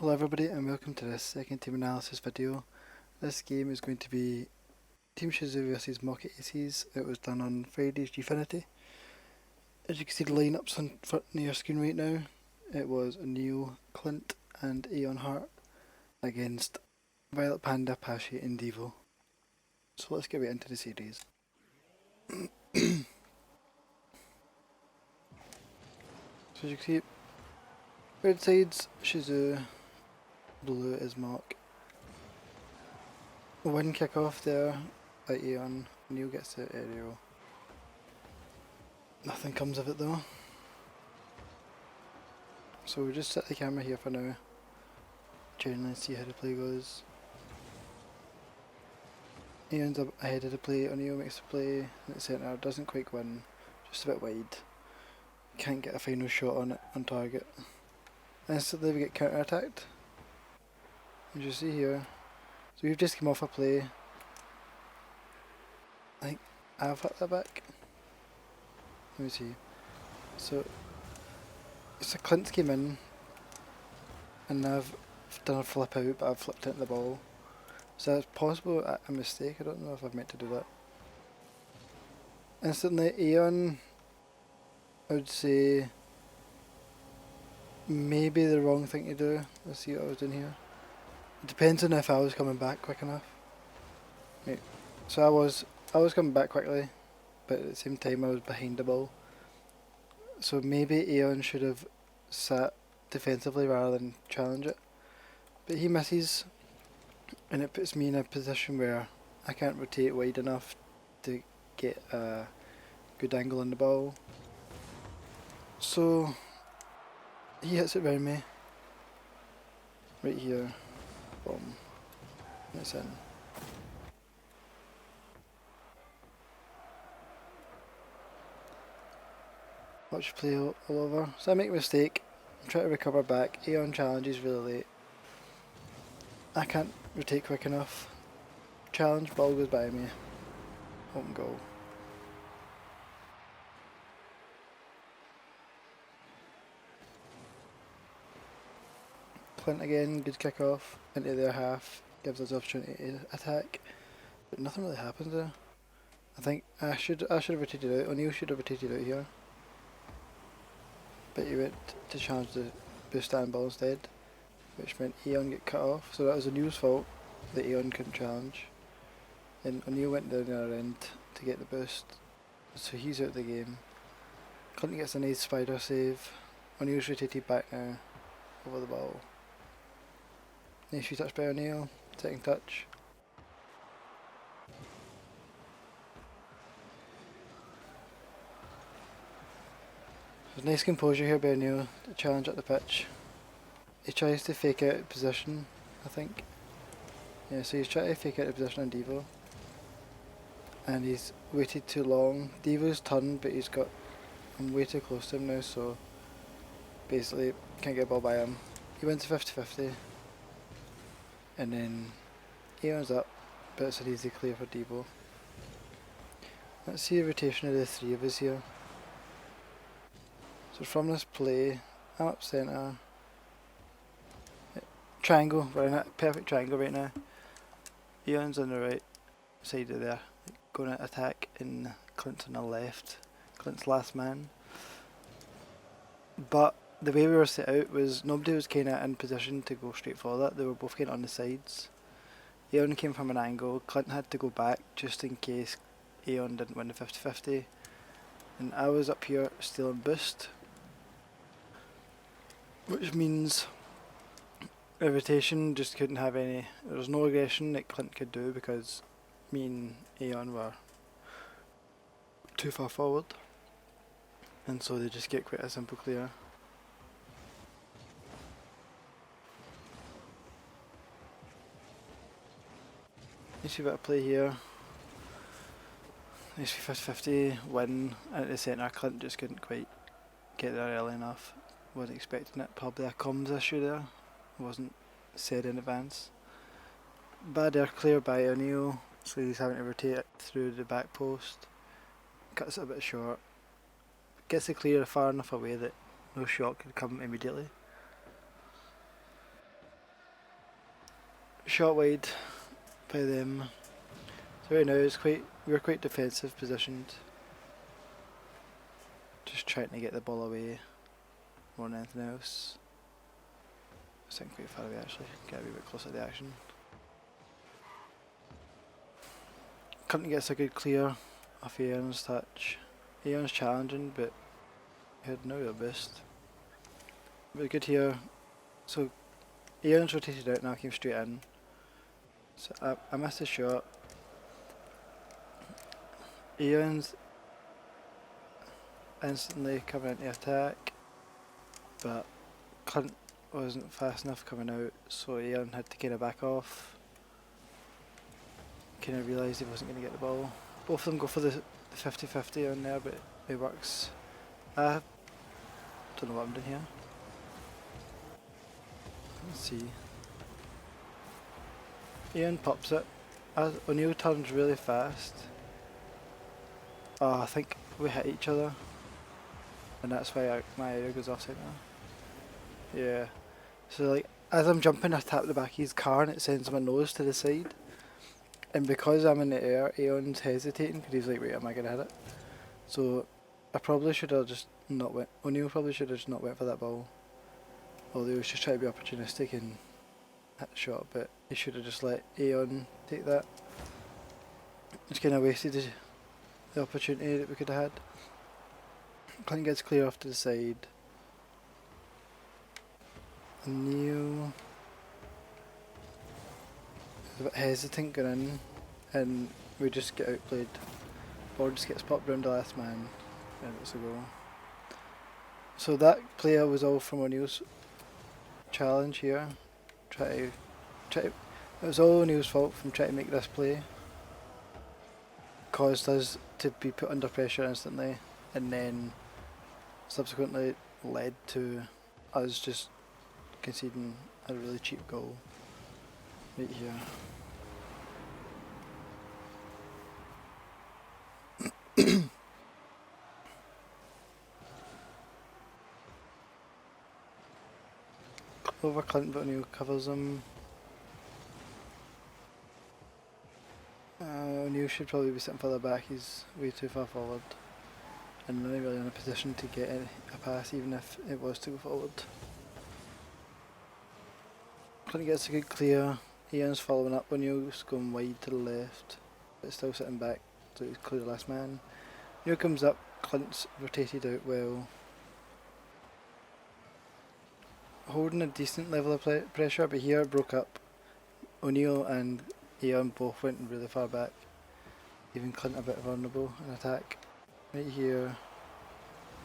Hello everybody and welcome to this second team analysis video. This game is going to be Team Shazoo vs Mockit Aces. It was done on Friday's Gfinity. As you can see the lineups on front of your screen right now, it was Oneill, Clint and AeonHeart against Violet, Panda, Pashi and Deevo. So let's get right into the series. So as you can see, red side's Shazoo, blue is Mock. One kick off there by Aeon, Oneill gets the aerial. Nothing comes of it though. So we'll just set the camera here for now, generally see how the play goes. Aeon's up ahead of the play, Oneill makes the play in the centre, doesn't quite win, just a bit wide. Can't get a final shot on it, on target. Instantly we get counter attacked, as you see here. So we've just come off a play. I think I've hit that back. Let me see. So Clint came in and I've done a flip out, but I've flipped into the ball. So it's possible a mistake, I don't know if I've meant to do that. Instantly Aeon, I would say maybe the wrong thing to do. Let's see what I was doing here. It depends on if I was coming back quick enough. Right. So I was coming back quickly, but at the same time I was behind the ball. So maybe Aeon should have sat defensively rather than challenge it. But he misses, and it puts me in a position where I can't rotate wide enough to get a good angle on the ball. So he hits it round me, right here, boom, and it's in. Watch play all over. So I make a mistake, try to recover back, Aeon challenges really late. I can't rotate quick enough. Challenge, ball goes by me. Open goal. Clint again, good kick off into their half, gives us the opportunity to attack. But nothing really happens there. I think I should have rotated out. Oneill should have rotated out here. But he went to challenge the boost and ball instead, which meant Aeon get cut off. So that was Oneill's fault that Aeon couldn't challenge. And Oneill went down the other end to get the boost, so he's out of the game. Clint gets a nice spider save. O'Neill's rotated back now over the ball. Nice touch by Oneill, second touch. There's nice composure here by Oneill to challenge at the pitch. He tries to fake out position, I think. Yeah, so he's trying to fake out the position on Deevo. And he's waited too long. Deevo's turned, but I'm way too close to him now, so basically can't get a ball by him. He wins 50-50. And then Aeon's up, but it's an easy clear for Deevo. Let's see the rotation of the three of us here. So from this play, I'm up centre. Triangle, we're in a perfect triangle right now. Aeon's on the right side of there, going to attack, and Clint's on the left. Clint's last man. But the way we were set out was nobody was kind of in position to go straight for that. They were both kind of on the sides. Aeon came from an angle. Clint had to go back just in case Aeon didn't win the 50-50. And I was up here stealing boost, which means the rotation just couldn't have any. There was no aggression that Clint could do because me and Aeon were too far forward, and so they just get quite a simple clear. Nice bit of play here. Nice 50-50 win at the centre. Clint just couldn't quite get there early enough. Wasn't expecting it. Probably a comms issue there. Wasn't said in advance. Bad air clear by Oneill, so he's having to rotate it through the back post. Cuts it a bit short. Gets the clear far enough away that no shot could come immediately. shot wide by them. So right now we're quite defensive positioned. Just trying to get the ball away more than anything else. I think quite far away actually, get a wee bit closer to the action. Clint gets a good clear off Aeon's touch. Aeon's challenging, but he had no real boost. But good here. So Aeon's rotated out now, came straight in. So I missed a shot. Aeon's instantly coming into attack, but Clint wasn't fast enough coming out, so Aeon had to kind of back off. Kind of realised he wasn't going to get the ball. Both of them go for the 50-50 on there, but it works. I don't know what I'm doing here. Let's see. Aeon pops it. As Oneill turns really fast. Oh, I think we hit each other, and that's why my area goes offside now. Yeah. So like, as I'm jumping, I tap the back of his car and it sends my nose to the side. And because I'm in the air, Aeon's hesitating because he's like, wait, am I going to hit it? So I probably should have just not went. Oneill probably should have just not went for that ball. Although he was just trying to be opportunistic and hit the shot, but he should have just let Aeon take that. Just kind of wasted the opportunity that we could have had. Clint gets clear off to the side. Oneill is a bit hesitant going in, and we just get outplayed. Ball just gets popped round the last man, and it's a goal. So that player was all from O'Neill's challenge here. It was all O'Neill's fault from trying to make this play. Caused us to be put under pressure instantly, and then subsequently led to us just conceding a really cheap goal right here. Over Clint, but Oneill covers him. Oneill should probably be sitting further back, he's way too far forward. And not really in a position to get a pass, even if it was to go forward. Clint gets a good clear. Aeon's following up. O'Neill's going wide to the left, but still sitting back, so he's clear the last man. Oneill comes up. Clint's rotated out well, holding a decent level of pressure, but here it broke up. Oneill and Aeon both went really far back, leaving Clint a bit vulnerable in attack. Right here,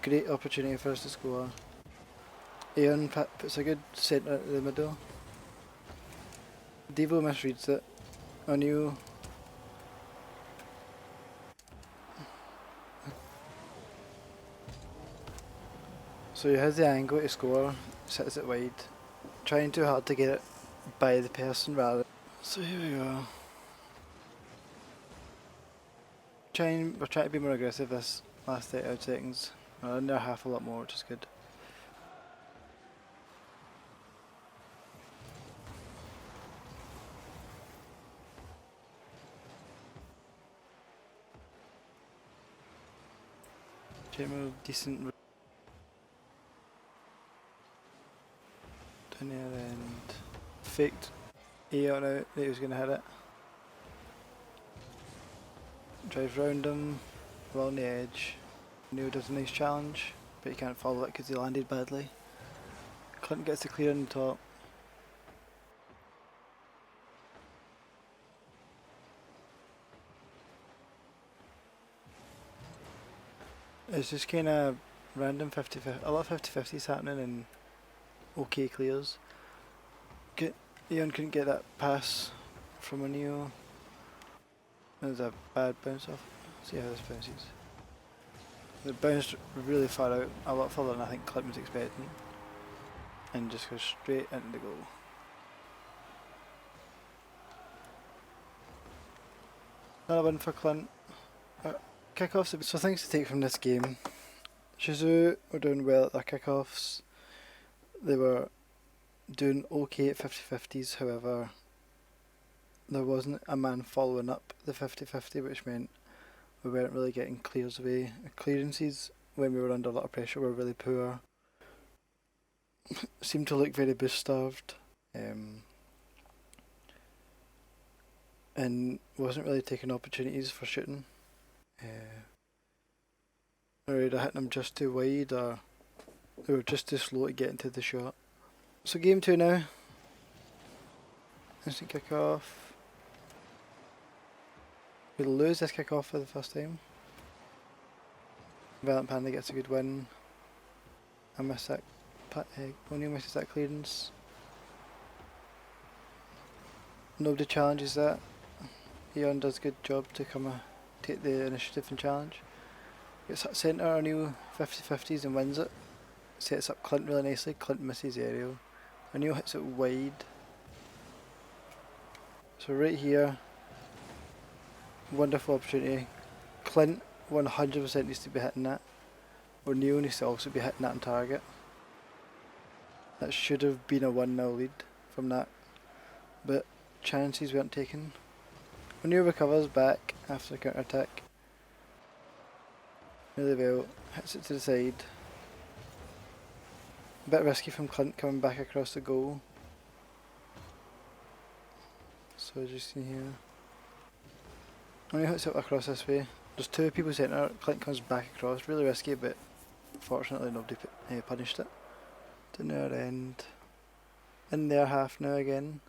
great opportunity for us to score. Aeon puts a good centre into the middle. Deevo misreads it. Oneill so he has the angle to score, sets it wide, trying too hard to get it by the person rather. So here we go. We're trying to be more aggressive this last 8 seconds. We're under half a lot more, which is good. Move decent down there and faked Aeon out that he was going to hit it. Drives round him along the edge. Oneill does a nice challenge, but he can't follow it because he landed badly. Clint gets the clear on the top. It's just kind of random 50-50, a lot of 50-50s happening and okay clears. Aeon couldn't get that pass from Oneill. There's a bad bounce off. See how this bounces. It bounced really far out, a lot further than I think Clint was expecting, and just goes straight into the goal. Another one for Clint. Kickoffs. So things to take from this game. Shazoo were doing well at their kickoffs. They were doing okay at 50-50s, however, there wasn't a man following up the 50-50, which meant we weren't really getting clears away. Clearances when we were under a lot of pressure were really poor. Seemed to look very boost starved. And wasn't really taking opportunities for shooting. Or either hitting them just too wide or they were just too slow to get into the shot. So game 2 now. Instant kick off. We'll lose this kick off for the first time. Violent Panda gets a good win. I miss that. Oneill misses that clearance. Nobody challenges that. Aeon does a good job to take the initiative and challenge. Gets that centre, Oneill 50-50s and wins it. Sets up Clint really nicely. Clint misses the aerial. Oneill hits it wide. So right here, wonderful opportunity. Clint 100% needs to be hitting that. Oneill needs to also be hitting that on target. That should have been a 1-0 lead from that, but chances weren't taken. Oneill recovers back after the counter attack. Really well, hits it to the side. A bit risky from Clint coming back across the goal. So as you see here, Oneill hits it across this way. There's two people centre. Clint comes back across, really risky, but fortunately nobody punished it. To near end. In their half now again.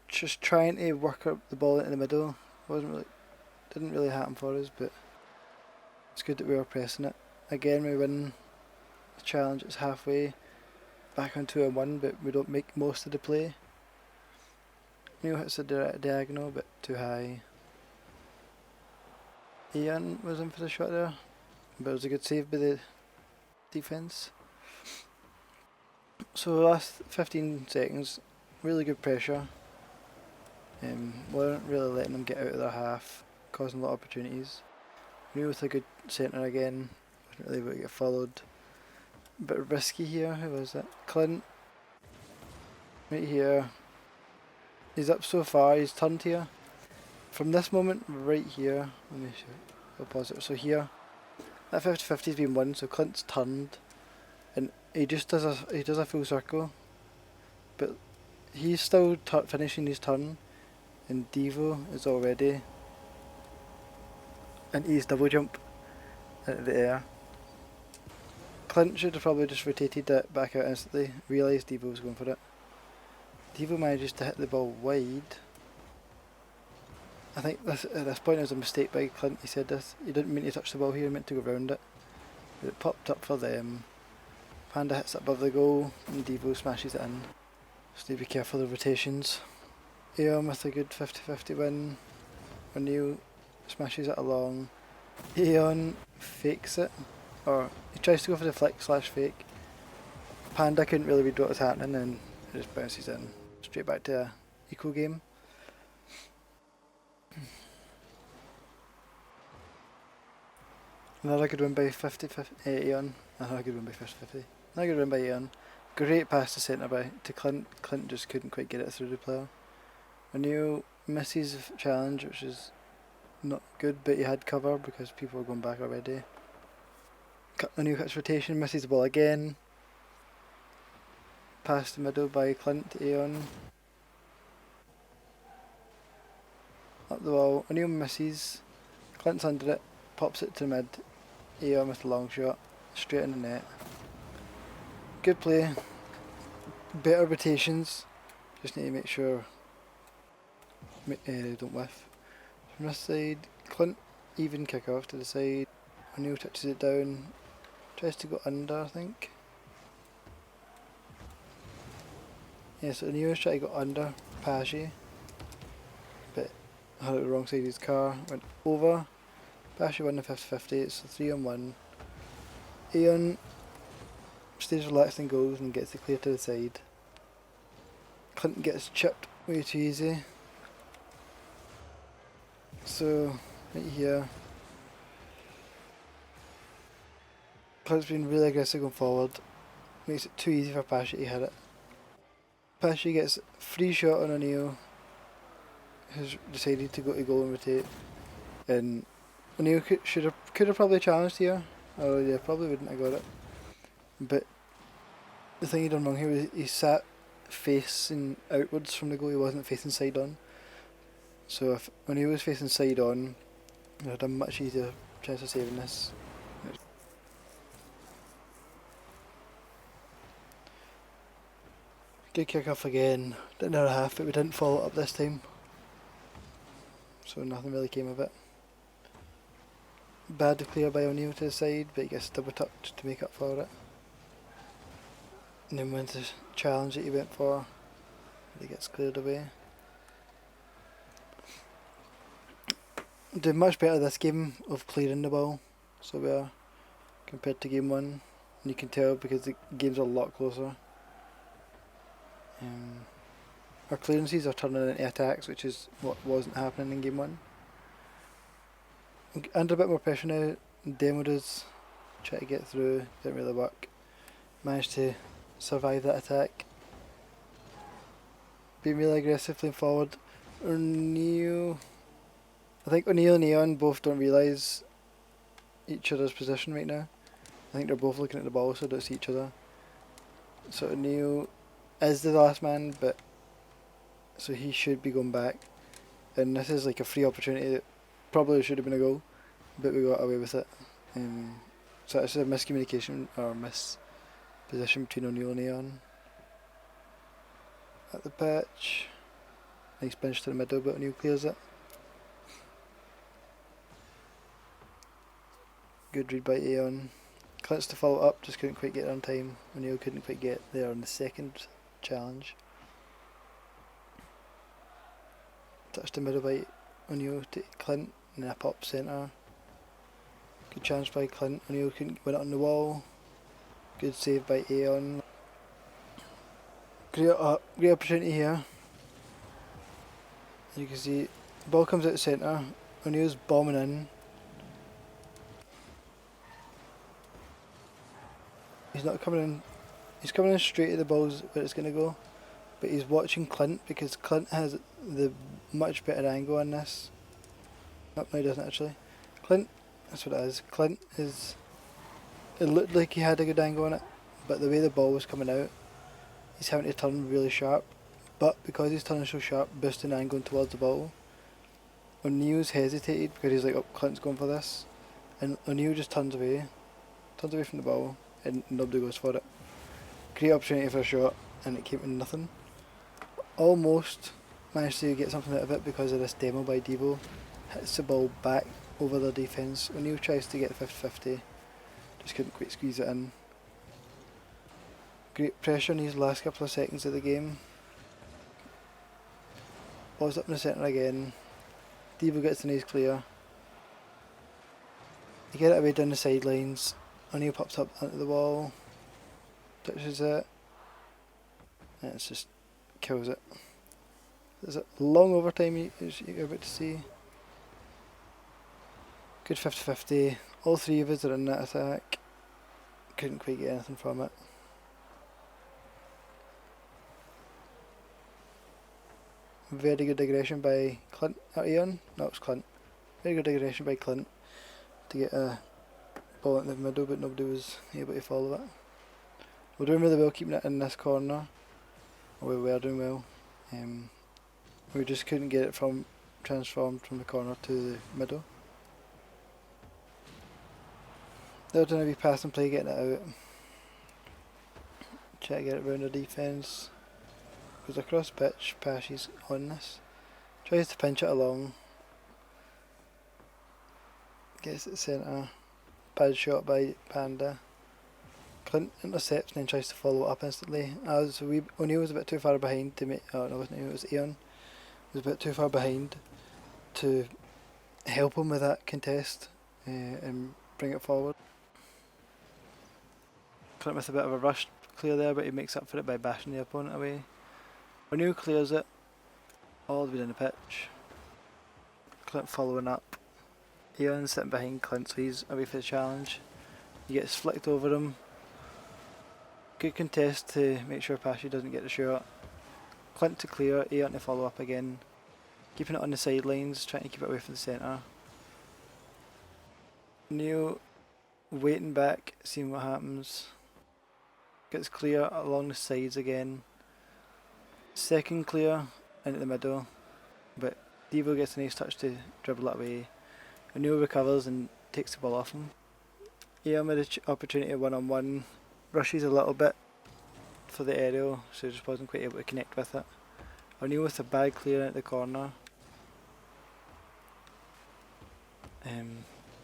Just trying to work up the ball into the middle. Didn't really happen for us, but it's good that we were pressing it. Again, we win the challenge. It's halfway back on 2-1, but we don't make most of the play. Oneill hits the diagonal, but too high. Aeon was in for the shot there, but it was a good save by the defence. So the last 15 seconds, really good pressure. Weren't really letting them get out of their half, causing a lot of opportunities. Oneill with a good centre again, wasn't really able to get followed. A bit risky here, who was it? Clint. Right here. He's up so far, he's turned here. From this moment, right here, let me show, I'll pause it. So here, that 50-50 has been won, so Clint's turned. And he just does a full circle. But he's still finishing his turn. And Deevo is already an ease double jump into the air. Clint should have probably just rotated it back out instantly, realised Deevo was going for it. Deevo manages to hit the ball wide. I think at this point it was a mistake by Clint. He said this. He didn't mean to touch the ball here, he meant to go round it. But it popped up for them. Panda hits it above the goal and Deevo smashes it in. Just need to be careful of the rotations. Aeon with a good 50-50 win. Oneill smashes it along. Aeon fakes it, or he tries to go for the flick/fake. Panda couldn't really read what was happening and it just bounces in. Straight back to a equal game. Another good win by 50-50 Aeon. Another good win by 50-50. Another good win by Aeon. Great pass to centre to Clint. Clint just couldn't quite get it through the player. Oneill misses challenge, which is not good, but he had cover because people were going back already. Oneill cuts rotation, misses the ball again. Past the middle by Clint to Aeon. Up the wall, Oneill misses. Clint's under it, pops it to mid. Aeon with the long shot, straight in the net. Good play. Better rotations. Just need to make sure don't whiff. From this side, Clint even kick off to the side. Oneill touches it down. Tries to go under, I think. Yeah, so Oneill was trying to go under Pashy, but had it the wrong side of his car. Went over. Pashy won the 50-50. It's a 3-on-1. Aeon stays relaxed and goes and gets it clear to the side. Clint gets chipped way too easy. So, right here, Clint's been really aggressive going forward. Makes it too easy for Pasha to hit it. Pashy gets free shot on Oneill, who's decided to go to goal and rotate. And Oneill could have probably challenged here. Oh yeah, probably wouldn't have got it. But the thing he done wrong here was he sat facing outwards from the goal, he wasn't facing side on. So if Oneill was facing side on, he had a much easier chance of saving this. Good kick off again, didn't have a half, but we didn't follow it up this time. So nothing really came of it. Bad to clear by Oneill to the side, but he gets double tucked to make up for it. And then wins the challenge that he went for, he gets cleared away. Did much better this game of clearing the ball, so we are, compared to game 1. And you can tell because the game's a lot closer. Our clearances are turning into attacks, which is what wasn't happening in game 1. Under a bit more pressure now, Demo does try to get through, didn't really work. Managed to survive that attack. Being really aggressive playing forward. Oneill, I think Oneill and Aeon both don't realise each other's position right now. I think they're both looking at the ball, so they don't see each other. So Oneill is the last man, but so he should be going back. And this is like a free opportunity that probably should have been a goal, but we got away with it. So it's a miscommunication or misposition between Oneill and Aeon. At the pitch, nice pinch to the middle, but Oneill clears it. Good read by Aeon. Clint's to follow up, just couldn't quite get it on time. Oneill couldn't quite get there on the second challenge. Touched the middle by Oneill to Clint, and then a pop centre. Good chance by Clint. Oneill couldn't win it on the wall. Good save by Aeon. Great opportunity here. You can see the ball comes out the centre. O'Neill's bombing in. He's not coming in. He's coming in straight to the balls where it's going to go, but he's watching Clint because Clint has the much better angle on this. No, he doesn't actually. Clint, that's what it is. Clint is. It looked like he had a good angle on it, but the way the ball was coming out, he's having to turn really sharp. But because he's turning so sharp, boosting and going towards the ball, O'Neill's hesitated because he's like, oh, Clint's going for this, and Oneill just turns away from the ball, and nobody goes for it. Great opportunity for a shot, and it came to nothing. Almost managed to get something out of it because of this demo by Deevo. Hits the ball back over the defence. Oneill tries to get 50-50, just couldn't quite squeeze it in. Great pressure in these last couple of seconds of the game. Ball's up in the centre again. Deevo gets the nice clear. They get it away down the sidelines. Oneill pops up onto the wall. Touches it. And it just kills it. There's a long overtime you're about to see. Good 50-50. All three of us are in that attack. Couldn't quite get anything from it. Very good aggression by Clint or Aeon. No, it was Clint. Very good aggression by Clint to get a ball in the middle, but nobody was able to follow it. We're doing really well keeping it in this corner. Or we were doing well. We just couldn't get it transformed from the corner to the middle. They're doing a wee pass and play, getting it out. Try to get it round the defence. Goes across pitch, Pashy's on this. Tries to pinch it along. Gets it to centre. Bad shot by Panda. Clint intercepts and then tries to follow it up instantly. Oneill was a bit too far behind to make. Oh no, it wasn't Oneill, it was Aeon. He was a bit too far behind to help him with that contest and bring it forward. Clint with a bit of a rush clear there, but he makes up for it by bashing the opponent away. Oneill clears it all the way down the pitch. Clint following up. Aeon sitting behind Clint, so he's away for the challenge. He gets flicked over him. Good contest to make sure Pashy doesn't get the shot. Clint to clear, Aeon to follow up again. Keeping it on the sidelines, trying to keep it away from the centre. Oneill waiting back, seeing what happens. Gets clear along the sides again. Second clear into the middle, but Deevo gets a nice touch to dribble it away. Oneill recovers and takes the ball off him. Aeon with the opportunity one-on-one, rushes a little bit for the aerial, so just wasn't quite able to connect with it. Oneill with a bad clear at the corner.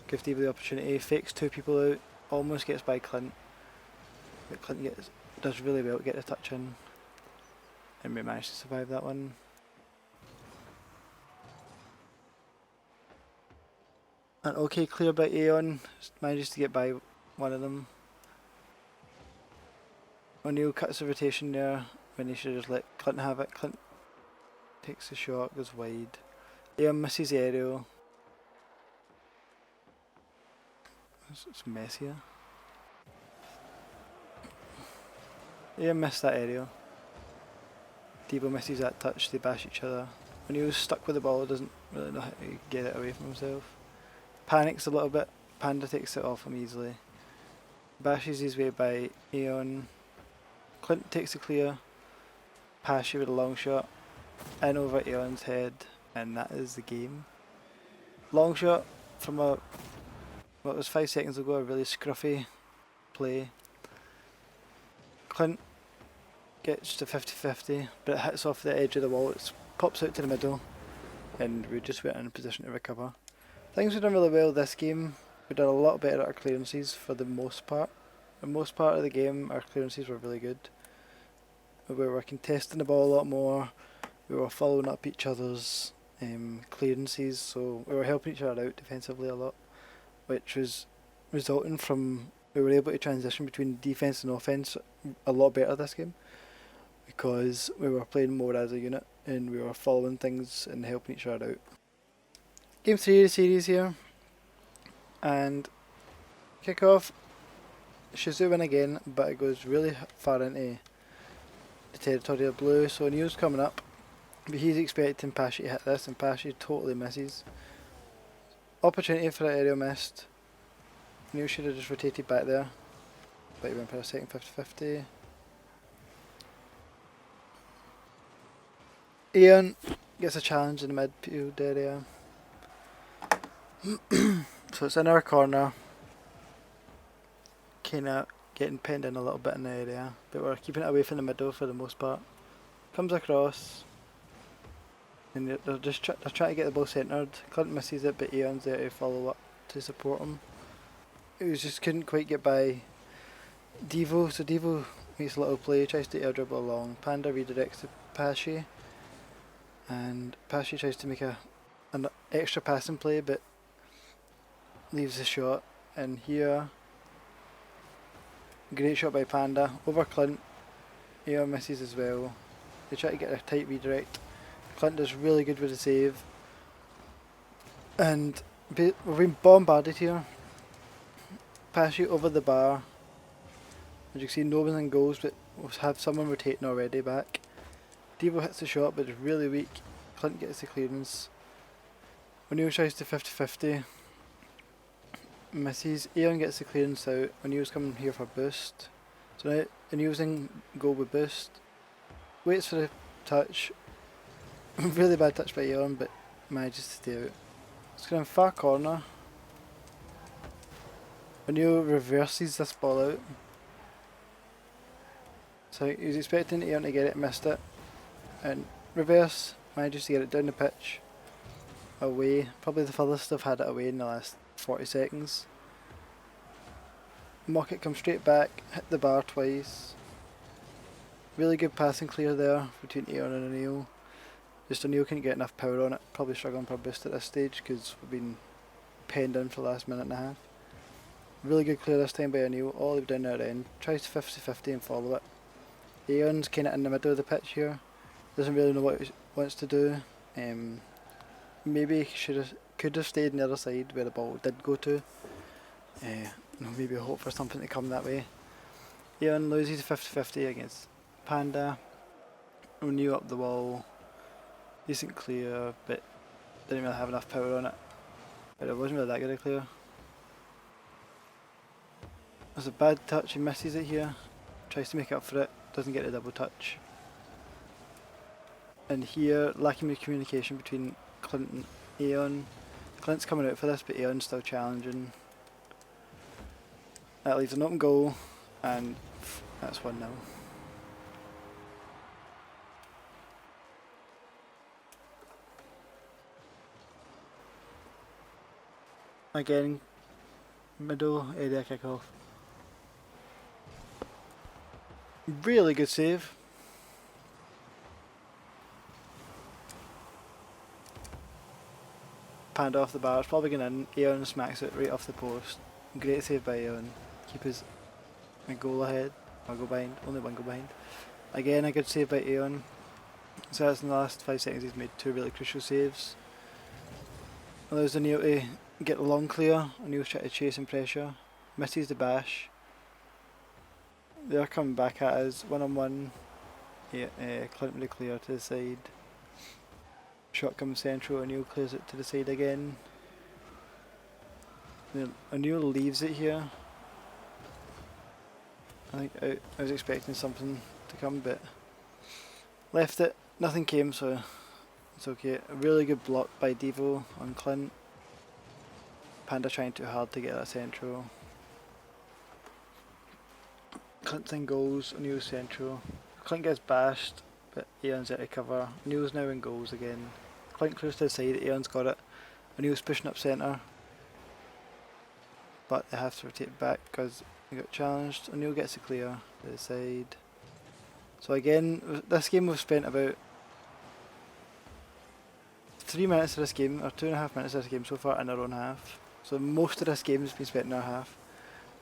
Gives Deevo the opportunity, fakes two people out, almost gets by Clint, but Clint does really well to get the touch in, and we managed to survive that one. An okay clear by Aeon, manages to get by one of them. Oneill cuts the rotation there when he should have just let Clint have it. Clint takes the shot, goes wide. Aeon misses the aerial. It's messier. Aeon missed that aerial. Deevo misses that touch, they bash each other. Oneill's stuck with the ball, doesn't really know how to get it away from himself. Panics a little bit, Panda takes it off him easily. Bashes his way by Aeon. Clint takes the clear. Pashy with a long shot. In over Aeon's head, and that is the game. Long shot from what was 5 seconds ago, a really scruffy play. Clint gets to 50-50, but it hits off the edge of the wall, it pops out to the middle, and we just weren't in a position to recover. Things were done really well this game. We did a lot better at our clearances for the most part. For the most part of the game, our clearances were really good. We were contesting the ball a lot more, we were following up each other's clearances, so we were helping each other out defensively a lot, which was resulting from we were able to transition between defence and offence a lot better this game, because we were playing more as a unit and we were following things and helping each other out. Game 3 of the series here, and kick off, Shazoo win again, but it goes really far into the territory of blue, so Oneill's coming up, but he's expecting Pashy to hit this and Pashy totally misses. Opportunity for an aerial missed. Oneill should have just rotated back there, but he went for a second 50-50. Aeon gets a challenge in the midfield area. So it's in our corner, kinda getting pinned in a little bit in the area, but we're keeping it away from the middle for the most part. Comes across, and they're trying to get the ball centred. Clint misses it, but Aeon's there to follow up to support him. He just couldn't quite get by Deevo, so Deevo makes a little play, tries to air dribble along. Panda redirects to Pashy, and Pashy tries to make an extra passing play, but leaves the shot. And here, great shot by Panda over Clint. Aeon misses as well. They try to get a tight redirect. Clint does really good with the save, and we're being bombarded here. Pashy over the bar. As you can see, no one's in goals, but we'll have someone rotating already back. Deevo hits the shot, but it's really weak. Clint gets the clearance. Oneill tries to 50-50. Misses. Aeon gets the clearance out. Oneill's coming here for boost. So now Oneill's in goal with boost. Waits for the touch. Really bad touch by Aeon, but manages to stay out. It's going far corner. Oneill reverses this ball out. So he's expecting Aeon to get it, missed it. And reverse, manages to get it down the pitch. Away. Probably the furthest I've had it away in the last 40 seconds. Mockit comes straight back, hit the bar twice. Really good passing clear there between Aeon and Oneill. Just Oneill couldn't get enough power on it. Probably struggling for a boost at this stage because we've been penned in for the last minute and a half. Really good clear this time by Oneill, all the way down the end. Tries 50-50 and follow it. Aeon's kind of in the middle of the pitch here. Doesn't really know what he wants to do. Maybe he could have stayed on the other side where the ball did go to. Maybe hope for something to come that way. Aeon loses 50-50 against Panda. Oneill up the wall. Decent clear, but didn't really have enough power on it. But it wasn't really that good a clear. There's a bad touch, he misses it here. Tries to make up for it, doesn't get a double touch. And here, lacking the communication between Clint and Aeon. Clint's coming out for this, but Aeon's still challenging. That leaves an open goal, and that's 1-0. Again, middle area kickoff. Really good save. Panda off the bar, it's probably going in. Aeon smacks it right off the post. Great save by Aeon. Keep his a goal ahead, or goal behind, only one goal behind. Again, a good save by Aeon. So that's in the last 5 seconds he's made 2 really crucial saves. Allows Oneill to get the long clear. O'Neill's trying to chase and pressure. Misses the bash. They're coming back at us, 1-on-1. Yeah, Clint with the clear to the side. Shot comes central, Oneill clears it to the side again. Oneill leaves it here. I think I was expecting something to come, but left it, nothing came, so it's okay. A really good block by Deevo on Clint. Panda trying too hard to get that central. Clint's in goals, O'Neill's central. Clint gets bashed, but Aeon's out to cover. O'Neill's now in goals again. Clint clears to the side, Aeon's got it. O'Neill's pushing up centre, but they have to rotate back because they got challenged. Oneill gets a clear to the side. So again, this game we've spent about 3 minutes of this game, or 2.5 minutes of this game so far in our own half. So most of this game has been spent in our half.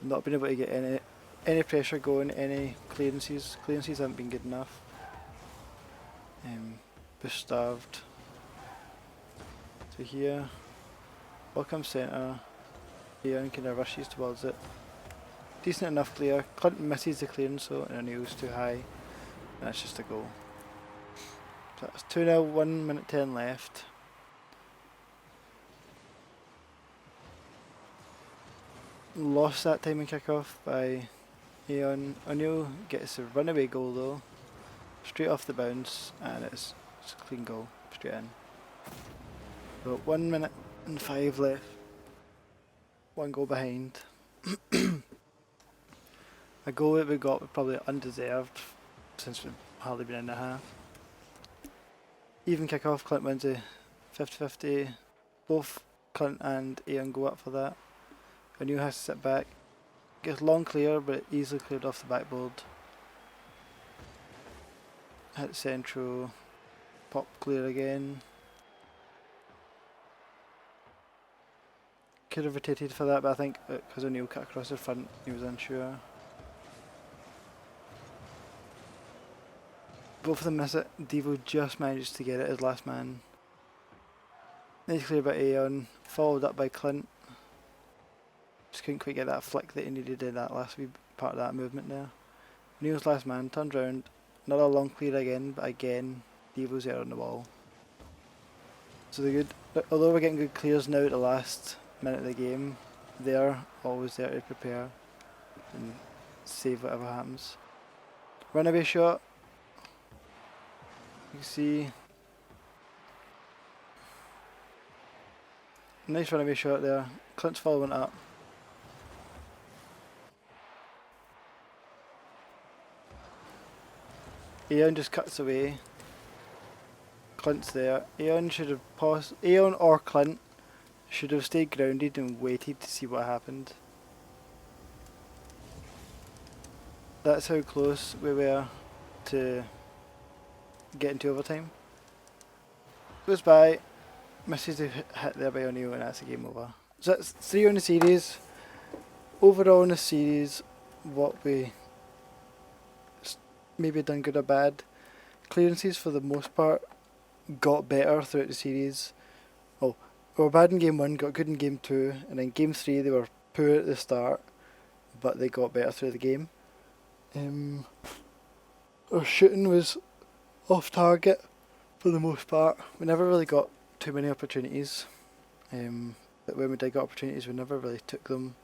Not been able to get any pressure going, any clearances. Clearances haven't been good enough. We're starved. So here, ball comes centre. Aeon kind of rushes towards it. Decent enough clear. Clint misses the clearance though, and O'Neill's too high. And that's just a goal. So that's 2-0, 1 minute 10 left. Lost that time in kick-off by Aeon. Oneill gets a runaway goal though, straight off the bounce, and it's a clean goal, straight in. So 1 minute and 5 left, 1 goal behind. A goal that we got was probably undeserved since we've hardly been in the half. Even kick-off, Clint wins a 50-50. Both Clint and Aeon go up for that. Oneill has to sit back. Gets long clear, but easily cleared off the backboard. Hit central. Pop clear again. Could have rotated for that, but I think because Oneill cut across the front, he was unsure. Both of them miss it. Deevo just manages to get it as last man. Nice clear by Aeon, followed up by Clint. Just couldn't quite get that flick that he needed in that last wee part of that movement there. O'Neill's last man, turned round, another long clear again, but again, Deevo's there on the wall. So they're good. Although we're getting good clears now at the last minute of the game, they're always there to prepare and save whatever happens. Runaway shot. You can see. Nice runaway shot there. Clint's following up. Aeon just cuts away. Clint's there. Aeon should have paused. Aeon or Clint should have stayed grounded and waited to see what happened. That's how close we were to getting to overtime. Goes by, misses the hit there by Oneill, and that's the game over. So that's 3 on the series. Overall in the series, what we maybe done good or bad. Clearances for the most part got better throughout the series. Oh, we were bad in game 1, got good in game 2, and then game 3 they were poor at the start, but they got better through the game. Our shooting was off target for the most part. We never really got too many opportunities, but when we did get opportunities we never really took them,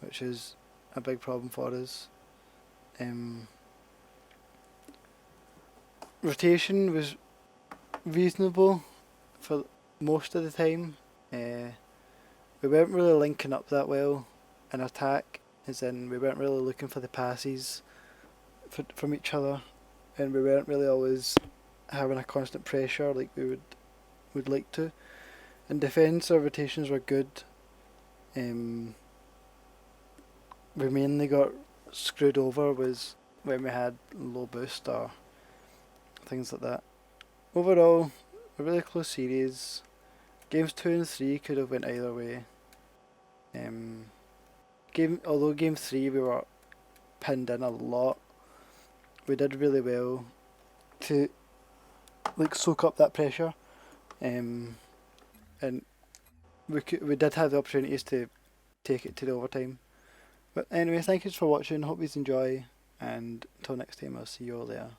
which is a big problem for us. Rotation was reasonable for most of the time. We weren't really linking up that well in attack, as in we weren't really looking for the passes from each other, and we weren't really always having a constant pressure like we would like to. In defence, our rotations were good. We mainly got screwed over was when we had low boost or things like that. Overall, a really close series. Games 2 and 3 could have went either way. Although game 3 we were pinned in a lot, we did really well to soak up that pressure, and we did have the opportunities to take it to the overtime. But anyway, thank you for watching. Hope you enjoy, and until next time, I'll see you all there.